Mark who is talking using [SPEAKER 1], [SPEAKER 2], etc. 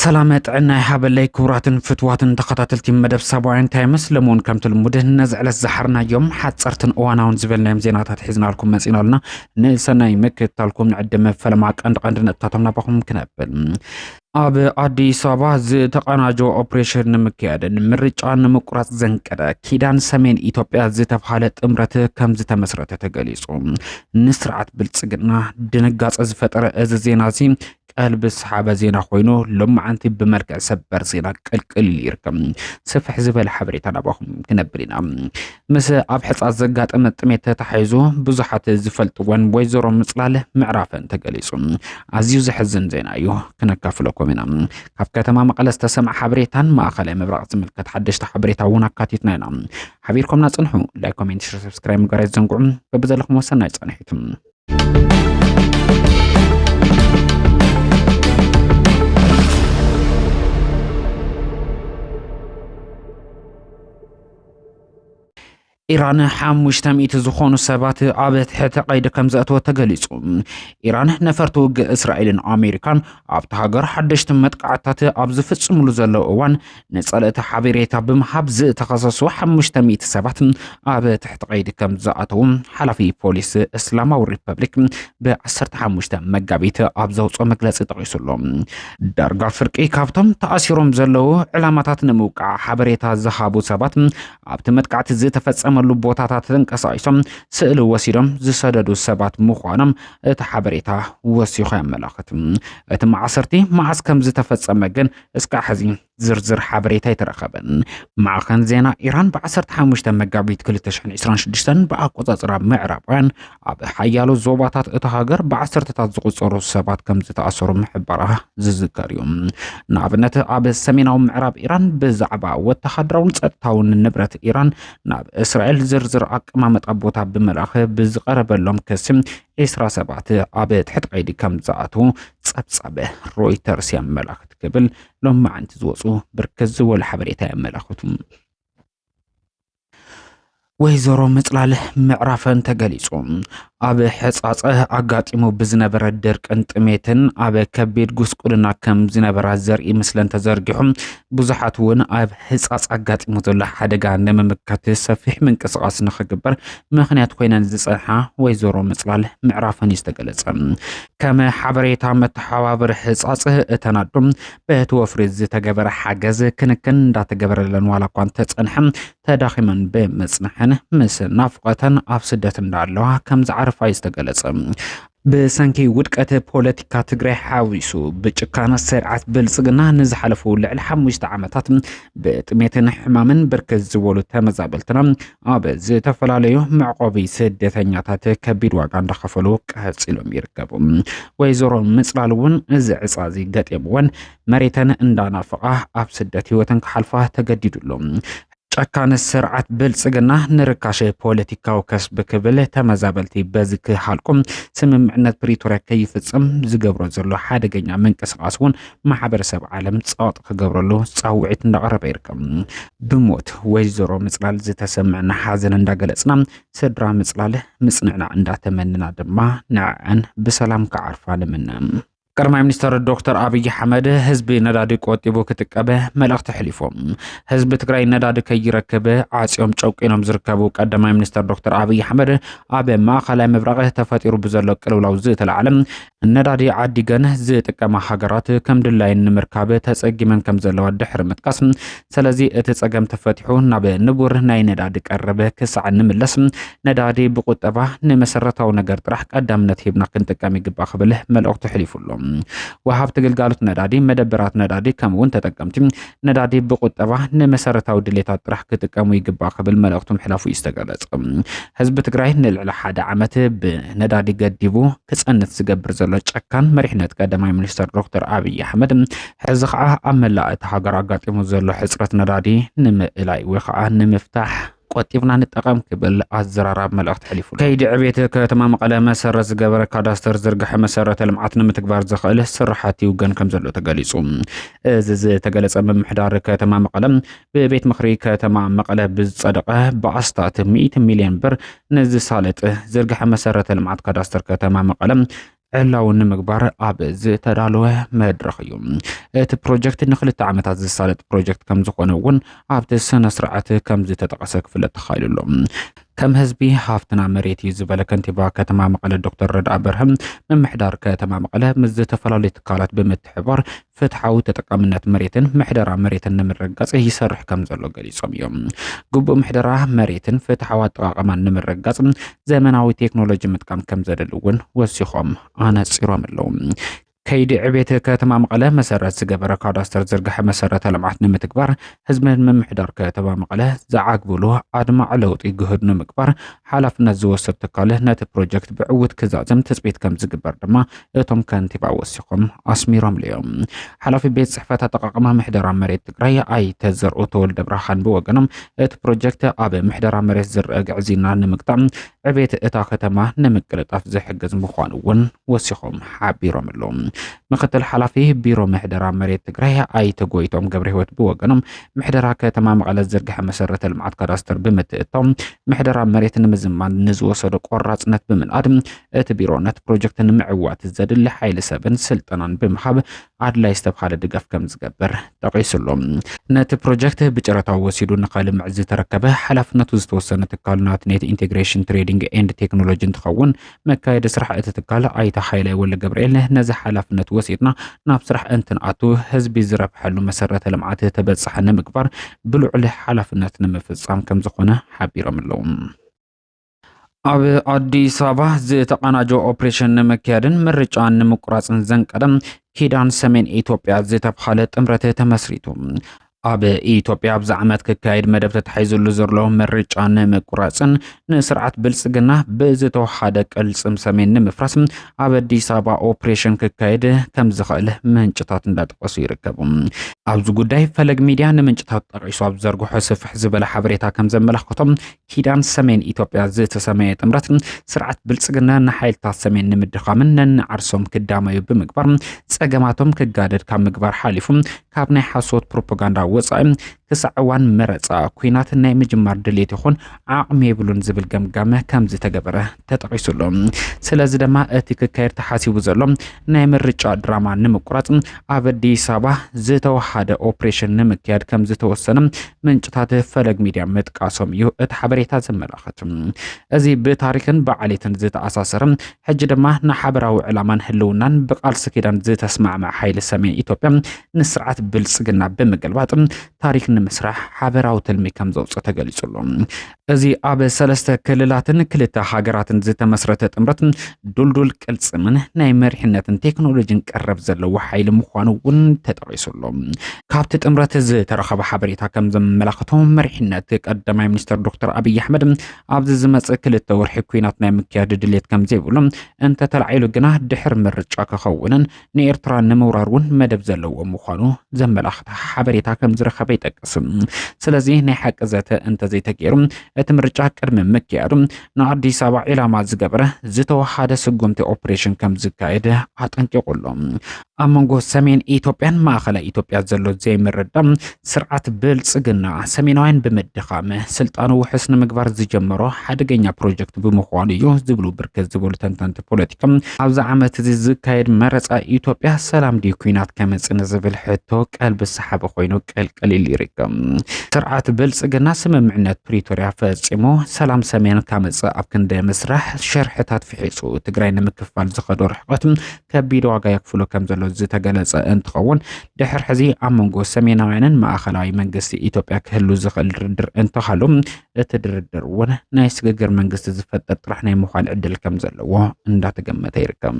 [SPEAKER 1] سلامت عنا حبلي كوراتن فتواتن تخطاتلتي مدب سابوعين تايمس لمون كمتل مدهن نزعل الزحرنا يوم حد صرتن اواناون زبلنا يمزيناتات حزنا لكم مسئنا لنا نسانا يمكت تالكم نعدم فلماك عندنا التاتمنا بخم كنابل اب አዲስ አበባ ዝተቀናጆ ኦፕሬሽን ንምክያድን ምርጫን ምቁራጽ ዘንቀደ ኪዳን ሰሜን ኢትዮጵያ ዝተፋለ ጥምረት ከም ዝተመስረተ ተገሊጹ ንስርዓት ብልጽግና ድንጋጽ ዝፈጠረ እዚ ዜናዚ قلب الصحابة زينا خوينو لما عنتي بمركز سبر زينا قلقل يركم سفح زبل حبريتنا باهم كنبرينا مسا ابحث الزقات امتميت تحيزو بزحات زفلت وان ويزورو مصلاله معرفن تقليصو عزيز زحزن زينا ايوه كنكافلكم هنا كاف كتما مقلس تسمع حبريتان ما خلي مبرق زملكت حدش حبريتا ونا كاتيتنا حبيركم نصنحو لايك كومنت شير سبسكرايب مقريت زنقعم ببزلكم وسنا يصنحيتم إيران حاموش تميت زخون سبات عبت حتى قيد كم زأتو تقليصو إيران نفرتو إسرائيل أمريكان عبت هاجر حدش تمت قعدت عبز فتسم لزلو اوان نسألت حبيريتا بمحبز تخصصو حاموش تميت سبات عبت حتى قيد كم زأتو حلفي بوليس إسلام والريبابليك بعصرت حاموش تم مقابيت عبزو مجلس تقيسلو درجة فرقي كابتم تأثيرهم زلو علامات نموقع حبيريتا زهابو سبات عبت متقعت زي تفتصم ملو بوتاتات تنقصايسم سئل وسيرم زسددو سبات مخوانم تحبريتا وسيخ يملاختم اتم عصرتي معس كم زتفصم جن اسكا حزين زرزر حبريتا يترخبن مع كان زينا ايران بعصرت حمشت مقابيت كل تشحن 26 باقوصصر معربان اب حيالو زوباتات اتهاجر بعصرت تزقصرو سبات كم زتاثرو محبره زذكريوم نابنت اب سميناو معرب ايران بزعبا وتخدرون صدتاون نبرت ايران ناب اسرائيل زرزر أقمامت أبوتا بمراخ بزقرب اللهم كسم إسرا سبعت عبد حت قيد كم زعتو صبصبه رويترز يملاخت قبل لما عند زوصو بركز والحبريتا يملاختم ويزورو مطلاله معرفن تقليصو اب حصاصه اغاطيمو بزنبر درق انطميتن اب كبيد غسقلنا كم زنبر زري مثلن تزرغحم بزحات ون اب حصاص اغاطيمو زل حدغا نممكت سفيح منقصاص نخغبر مخنيات كوينن زصحا ويزورو مطلاله معرفن يستقلصم كما حبريتا متحوابر حصاصه اتنادم بتوفرز تغبر حاجز كنكن داتغبرلن والا كونت تصنحم تداخمن بمصنحن مس نافقتن افسدت اندالوا كم عرفا يستقلصم بسنكي ودقت بوليتيكا تግራይ حاويسو بچكانا سرعت بلصغنا نزحلفو لعل 5 عامات بጥሜትን حمامن بركز زولو تمزابلتنا اب زتفلاليو معقوبي سدتኛታት ከቢድ ዋጋ እንደከፈሉ ቀጽሎም ይርከቡ ወይዘሮ ምጽላልውን እዚ ዕጻዚ ገጤምወን መሬተን እንዳናፈቃ አብ ስደት ህይወተን ከሐልፋ ተገዲዱሎም ጫካነ ስርዓት ብልጽግና ንርካሽ ፖለቲካው ከስብ ክብል ተመዛበልቲ በዝክ halkom ስምምዕነት ፕሪቶሪያ ከይፍጽም ዝገብሮ ዘሎ ሓደገኛ መንቀሳቀስውን ማሕበረሰብ ዓለም ጻውጥ ከገብረሉ ጻውዒት እንዳቀረበ ይርከም ብሞት ወይዘሮ ምጽላል ዝተሰምዕና ሓዘን እንዳገለጽና ስድራ ምጽላል ምጽንዕና እንዳተመንና ድማ ንዓን በሰላም ከዓርፋ ለምና قرماي منستر الدكتور أبي حمد حزب ندادي قوتيبو كتقبه ملأخت حليفهم حزب تግራይ ندادي كيركبه عاصيوم ጨውቂኖም ዝርከቡ ቀዳማይ ሚኒስተር ዶክተር አብይ አህመድ አበ ማኸላይ መብራቀ ተፈጢሩ በዘሎ ቅልውላው ዝተልዓለም ندادي ዓዲገን ዝጥቀማ ሃገራት ከም ድላይ ንምርካበ ተጸጊመን ከም ዘለዋ ድሕር መጥቃስ ስለዚ እቲ ጸገም ተፈቲሑ ናብ ንቡር ናይ ندادي ቀረበ ክሳዕ ንምለስ ندادي ብቁጠባ ንመሰረታው ነገር ጥራሕ ቀዳምነት ሂብና ክንጥቀም ይግባ ክብል መልእክቱ ሕሊፉሎም وهابت قلقالت ندادي مدبرات ندادي كم وانت تقمتي ندادي بقطبة نمسارتاو دليتات رح كتقامو يقبا قبل ملأختم حلافو يستقالت حزب تقراي نلعل حاد عامت بندادي قديبو كسأنت سقبر زلوش أكان مريحنات قدماي منستر دكتور أبي أحمد حزقعه أملاء تحاقر عقاتي مزلو حزرة ندادي نم إلاي وخعه نمفتاح قطيفنا نتقام قبل الزرارة ملأخت حليفو كيد عبيتك تمام قلم مسرز قبر كاداستر زرقح مسارة المعاتنا متكبار زخاله سرحاتي وقان كمزلو تقاليصو زز تقاليص أمام محدارك تمام قلم ببيت مخريك تمام قلم بالصدقة بعصطات 100 مليون بر نز سالت زرقح مسارة المعات كاداستر كتمام قلم ዕላውን ንምግባር ኣብ ዝተዳለወ መድረኽ እዩ እቲ ፕሮጀክት ንኽልተ ዓመታት ዝሳለጥ ፕሮጀክት ከም ዝኾነ እውን ኣብቲ ስነ ስርዓት ከም ዝተጠቐሰ ክፍለጥ ተኻኢሉ ከም ህዝቢ ሃፍትና መሬት እዩ ዝበለ ከንቲባ ከተማ መቐለ ዶክተር ረድአ በርሀም ምምሕዳር ከተማ መቐለ ምስ ዝተፈላለዩ ትካላት ብምትሕባር ፍትሓዊ ተጠቃምነት መሬትን ምሕደራ መሬትን ንምርጋጽ ይሰርሕ ከም ዘሎ ገሊጾም እዮም ግቡእ ምሕደራ መሬትን ፍትሓዊ ኣጠቃቅማን ንምርጋጽ ዘመናዊ ቴክኖሎጂ ምጥቃም ከም ዘድሊ እውን ወሲኾም ኣነጺሮም ኣለዉ ከይዲ ዕቤት ከተማ መቐለ መሰረት ዝገበረ ካዳስተር ዝርግሐ መሰረተ ልምዓት ንምትግባር ህዝብን ምምሕዳር ከተማ መቐለ ዝዓግብሉ ኣድማዕ ለውጢ ግህድ ንምግባር ሓላፍነት ዝወስድ ትካል ነቲ ፕሮጀክት ብዕውት ክዛዘም ትፅቢት ከም ዝግበር ድማ እቶም ከንቲባ ወሲኾም ኣስሚሮም ልዮም ሓላፊ ቤት ጽሕፈት ኣጠቃቅማ ምሕደራ መሬት ትግራይ ኣይተ ዘርኡ ተወልደ ብርሃን ብወገኖም እቲ ፕሮጀክት ኣብ ምሕደራ መሬት ዝርአ ግዕዚና ንምግጣም ዕቤት እታ ከተማ ንምቅልጣፍ ዝሕግዝ ምዃኑ እውን ወሲኾም ሓቢሮም ኣለዉ ምክትል ሓላፊ ቢሮ ምሕደራ መሬት ትግራይ ኣይተ ጎይቶም ገብረ ህይወት ብወገኖም ምሕደራ ከተማ መቐለ ዝርግሐ መሰረተ ልምዓት ካዳስተር ብምትእቶም ምሕደራ መሬት ንምዝማን ንዝወሰዶ ቆራጽነት ብምንኣድ እቲ ቢሮ ነቲ ፕሮጀክት ንምዕዋት ዘድሊ ሓይሊ ሰብን ስልጠናን ብምሃብ ኣድላይ ዝተብሃለ ድጋፍ ከም ዝገብር ጠቂሱሎም ነቲ ፕሮጀክት ብጨረታዊ ወሲዱ ንኸልምዕ ዝተረከበ ሓላፍነቱ ዝተወሰነ ትካል ናትኔት ኢንቴግሬሽን ትሬዲንግ ኤንድ ቴክኖሎጂ እንትኸውን መካየዲ ስራሕ እቲ ትካል ኣይተ ሃይላይ ወለ ገብርኤል ነዚ ሓላፍነት ወሲድና ናብ ስራሕ እንትንኣቱ ህዝቢ ዝረብሐሉ መሰረተ ልምዓት ተበጻሒ ንምግባር ብልዑል ሓላፍነት ንምፍጻም ከም ዝኾነ ሓቢሮም ኣለዉ ኣብ ኣዲስ አበባ ዝተቀናጀወ ኦፕሬሽን ንምክያድን ምርጫን ንምቁራጽን ዘንቀደም ኪዳን ሰሜን ኢትዮጵያ ዝተብሃለ ጥምረት ተመስሪቱ ኣብ ኢትዮጵያ ኣብ ዓመት ክካየድ መደብ ተታሒዙሉ ዘሎ ምርጫ ንምቁራጽን ንስርዓት ብልጽግና ብዝተወሓደ ቅልጽም ሰሜን ንምፍራስ ኣብ ኣዲስ አበባ ኦፕሬሽን ክካየድ ከም ዝኽእል ምንጭታት እንዳጠቀሱ ይርከቡ ኣብዚ ጉዳይ ፈለግ ሚድያ ንምንጭታት ጠቂሱ ኣብ ዘርግሖ ስፍሕ ዝበለ ሓበሬታ ከም ዘመላኽቶም ኪዳን ሰሜን ኢትዮጵያ ዝተሰመየ ጥምረት ስርዓት ብልጽግና ንሓይልታት ሰሜን ንምድኻምን ነንዓርሶም ክዳመዩ ብምግባር ጸገማቶም ክጋደድ ካብ ምግባር ሓሊፉ ካብ ናይ ሓሶት ፕሮፓጋንዳ ወጻኢ ክሳዕዋን መረጻ ኩናት ናይ ምጅማር ድሌት ይኹን ዓቕሚ የብሉን ዝብል ገምጋመ ከም ዝተገበረ ተጠቂሱሎም ስለዚ ድማ እቲ ክካየድ ተሓሲቡ ዘሎ ናይ ምርጫ ድራማ ንምቁራጽ ኣብ ኣዲስ አበባ ዝተወሓደ ኦፕሬሽን ንምክያድ ከም ዝተወሰነ ምንጭታት ፈለግ ሚድያ መጥቃሶም እዩ እቲ ሓበሬታ ዘመላኽት እዚ ብታሪክን ብዓሌትን ዝተኣሳሰረ ሕጂ ድማ ንሓበራዊ ዕላማን ህልውናን ብቃልሲ ኪዳን ዝተስማዕማዕ ሓይሊ ሰሜን ኢትዮጵያ ንስርዓት ብልጽግና ብምገልባጥ ታሪክ ንምስራሕ ሓበራዊ ትልሚ ከም ዘውፅእ ተገሊጹሉ እዚ ኣብ ሰለስተ ክልላትን ክልተ ሃገራትን ዝተመስረተ ጥምረት ዱልዱል ቅልጽምን ናይ መሪሕነትን ቴክኖሎጂን ቀረብ ዘለዎ ሓይሊ ምዃኑ እውን ተጠቂሱሉ ካብቲ ጥምረት ዝተረኸበ ሓበሬታ ከም ዘመላኽቶ መሪሕነት ቀዳማይ ሚኒስትር ዶክተር አብይ አሕመድ ኣብዚ ዝመጽእ ክልተ ወርሒ ኩናት ናይ ምክያድ ድሌት ከም ዘይብሉ እንተተላዒሉ ግና ድሕር ምርጫ ክኸውንን ንኤርትራ ንምውራር እውን መደብ ዘለዎ ምዃኑ ዘመላኽት ሓበሬታ ከም ዝረኸበ ይጠቅስ ስለዚ ናይ ሓቂ ዘተ እንተዘይተገይሩ እቲ ምርጫ ቅድሚ ምክያዱ ንኣዲስ አበባ ዕላማ ዝገበረ ዝተወሓደ ስጉምቲ ኦፕሬሽን ከም ዝካየድ ኣጠንቂቁሉ ኣብ መንጎ ሰሜን ኢትዮጵያን ማእኸላይ ኢትዮጵያ ዘሎ ዘይምርዳም ስርዓት ብልጽግና ሰሜናውያን ብምድኻም ስልጣኑ ውሕስ ንምግባር ዝጀመሮ ሓደገኛ ፕሮጀክት ብምዃኑ እዩ ዝብሉ ብርክት ዝበሉ ተንተንቲ ፖለቲካ ኣብዚ ዓመት እዚ ዝካየድ መረፃ ኢትዮጵያ ሰላም ዲ ኩናት ከመፅን ዝብል ሕቶ ቀልቢ ሰሓቢ ኮይኑ ቀልቀሊል ይርከብ ስርዓት ብልጽግና ስምምዕነት ፕሪቶሪያ ፈጺሞ ሰላም ሰሜን ከመፅእ ኣብ ክንደ ምስራሕ ሸርሕታት ፍሒጹ ትግራይ ንምክፋል ዝኸዶ ርሕቀት ከቢድ ዋጋ የክፍሎ ከም ዘሎ ዝተገለጸ እንትኸውን ድሕሪ ሕዚ ኣብ መንጎ ሰሜናውያንን ማእኸላዊ መንግስቲ ኢትዮጵያ ክህሉ ዝኽእል ድርድር እንተሃሉ እቲ ድርድር እውን ናይ ስግግር መንግስቲ ዝፈጠር ጥራሕ ናይ ምዃን ዕድል ከም ዘለዎ እንዳተገመተ ይርከብ